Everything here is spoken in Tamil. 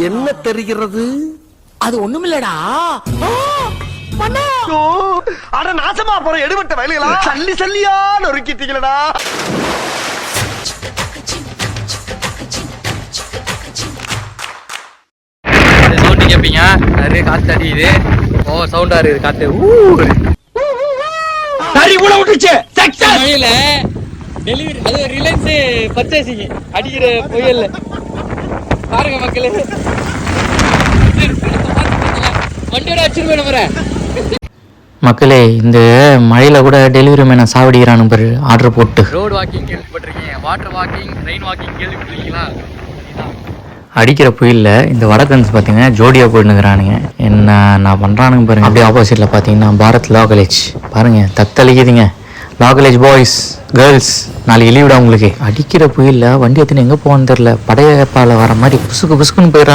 என்ன தெரிகிறது? அது ஒண்ணுமில்லடா. அட நாசமா போற எடுபட்ட வயலுகளா, சல்லி சல்லியா நொறுக்கிட்டீங்களடா. சவுண்ட் கேட்பீங்க, நிறைய காத்து அடிக்குது. ஓ சவுண்டா இருக்குது காத்து. மழையில டெலிவரி அது ரிலையன்ஸ் பர்ச்சேசிங் அடிக்கிற புயல் பாருங்க மக்களே. வண்டியோட அடிச்சிட்டு போய் நம்புறேன் மக்களே. இந்த மழையில் கூட டெலிவரி மேனை சாவடிக்கிறானு பாரு ஆர்டர் போட்டு. ரோடு வாக்கிங் கேள்விப்பட்டிருக்கீங்க, வாட்டர் வாக்கிங், ரெயின் வாக்கிங் கேள்விப்பட்டிருக்கீங்களா? அடிக்கிற புயலில் இந்த வடக்கன்ஸ் பார்த்தீங்கன்னா ஜோடியாக போயிட்டுக்கிறானுங்க. என்ன நான் பண்ணுறானுங்க பாருங்க. அப்படியே ஆப்போசிட்டில் பார்த்தீங்கன்னா பாரத் லா காலேஜ் பாருங்கள் தத்தளிக்குதுங்க. லா காலேஜ் பாய்ஸ் கேர்ள்ஸ் நாளைக்கு லீவிடா உங்களுக்கு. அடிக்கிற புயலில் வண்டி எத்தனை எங்கே போவான்னு தெரில, படையப்பால் வர மாதிரி புசுக்கு புசுக்குன்னு போயிடறான்.